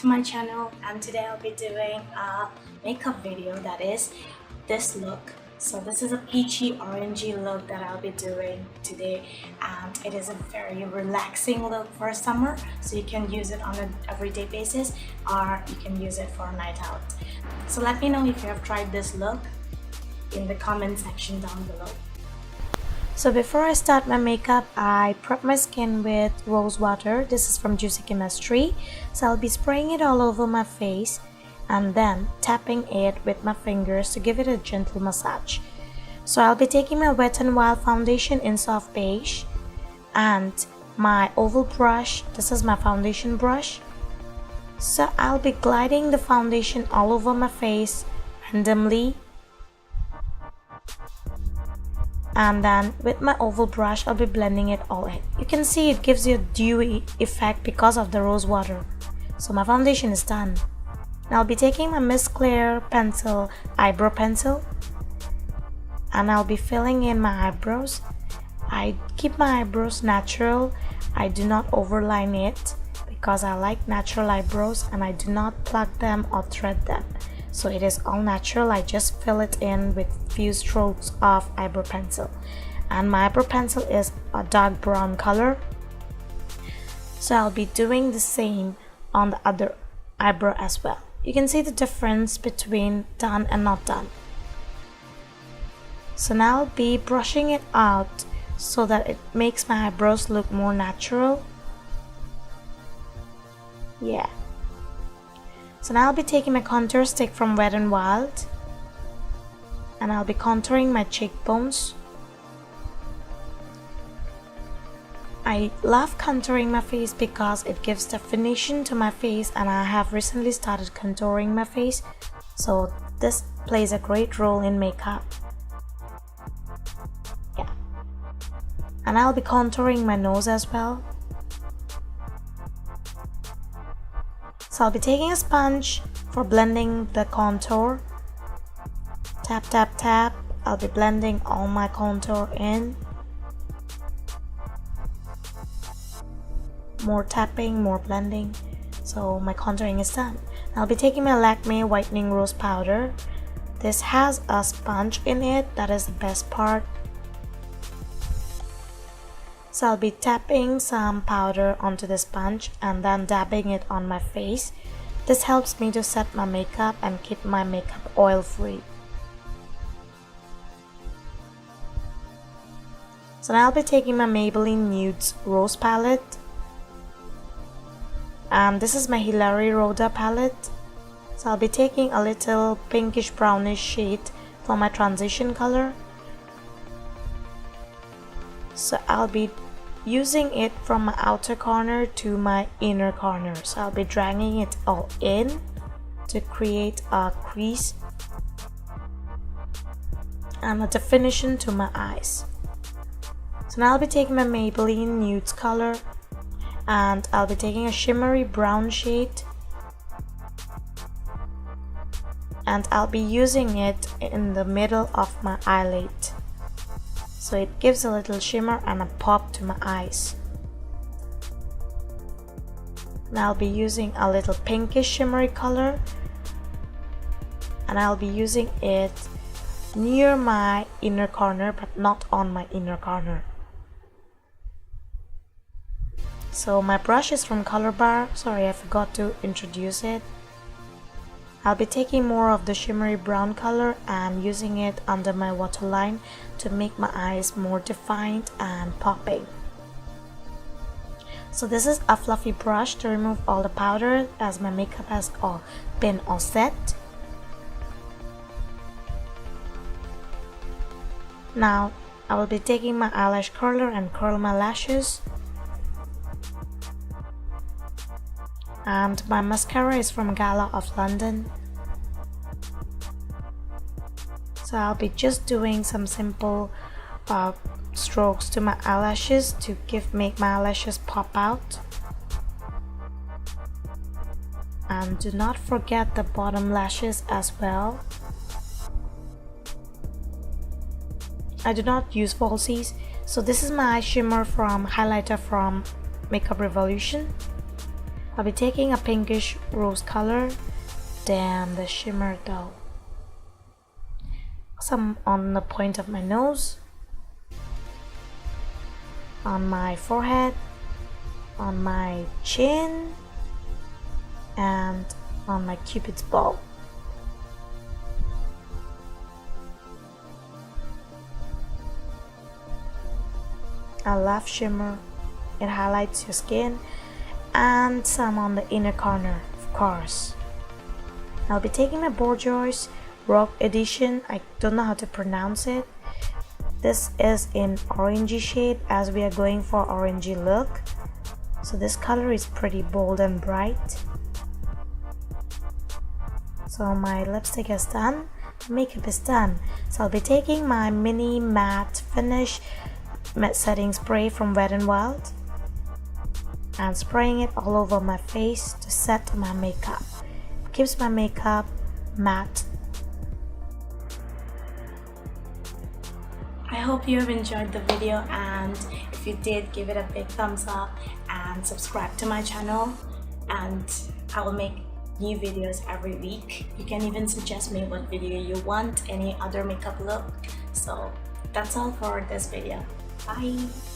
to my channel, and today I'll be doing a makeup video that is this look. So this is a peachy orangey look that I'll be doing today, and it is a very relaxing look for summer, so you can use it on an everyday basis or you can use it for a night out. So let me know if you have tried this look in the comment section down below. So before I start my makeup, I prep my skin with rose water. This is from Juicy Chemistry. So I'll be spraying it all over my face and then tapping it with my fingers to give it a gentle massage. So I'll be taking my Wet n Wild foundation in soft beige and my oval brush. This is my foundation brush. So I'll be gliding the foundation all over my face randomly. And then with my oval brush, I'll be blending it all in. You can see it gives you a dewy effect because of the rose water. So my foundation is done. Now I'll be taking my Miss Claire pencil, eyebrow pencil, and I'll be filling in my eyebrows. I keep my eyebrows natural. I do not overline it because I like natural eyebrows, and I do not plug them or thread them. So it is all natural. I just fill it in with few strokes of eyebrow pencil, and my eyebrow pencil is a dark brown color. So I'll be doing the same on the other eyebrow as well. You can see the difference between done and not done. So now I'll be brushing it out so that it makes my eyebrows look more natural. Yeah. So now I'll be taking my contour stick from Wet n Wild and I'll be contouring my cheekbones. I love contouring my face because it gives definition to my face, and I have recently started contouring my face, so this plays a great role in makeup. Yeah. And I'll be contouring my nose as well. So I'll be taking a sponge for blending the contour. Tap, tap, tap. I'll be blending all my contour in. More tapping, more blending. So my contouring is done. I'll be taking my Lakme Whitening Rose Powder. This has a sponge in it. That is the best part. So I'll be tapping some powder onto the sponge and then dabbing it on my face. This helps me to set my makeup and keep my makeup oil free. So now I'll be taking my Maybelline Nudes Rose Palette. And this is my Hilary Rhoda palette. So I'll be taking a little pinkish brownish shade for my transition color. So I'll be using it from my outer corner to my inner corner. So I'll be dragging it all in to create a crease and a definition to my eyes. So now I'll be taking my Maybelline Nudes color and I'll be taking a shimmery brown shade and I'll be using it in the middle of my eyelid. So it gives a little shimmer and a pop to my eyes. Now I'll be using a little pinkish shimmery color and I'll be using it near my inner corner but not on my inner corner. So my brush is from Color Bar. Sorry, I forgot to introduce it. I'll be taking more of the shimmery brown color and using it under my waterline to make my eyes more defined and popping. So this is a fluffy brush to remove all the powder as my makeup has been all set. Now I will be taking my eyelash curler and curl my lashes. And my mascara is from Gala of London. So I'll be just doing some simple strokes to my eyelashes to make my eyelashes pop out. And do not forget the bottom lashes as well. I do not use falsies, so this is my eye shimmer from highlighter from Makeup Revolution. I'll be taking a pinkish rose color, then the shimmer though. Some on the point of my nose, on my forehead, on my chin, and on my cupid's bow. I love shimmer, it highlights your skin, and some on the inner corner, of course. I'll be taking my Bourjois Rock Edition. I don't know how to pronounce it. This is in orangey shade as we are going for orangey look. So this color is pretty bold and bright. So my lipstick is done, makeup is done. So I'll be taking my mini matte finish matte setting spray from Wet n Wild and spraying it all over my face to set my makeup. Keeps my makeup matte. I hope you have enjoyed the video, and if you did, give it a big thumbs up and subscribe to my channel, and I will make new videos every week. You can even suggest me what video you want, any other makeup look. So that's all for this video. Bye.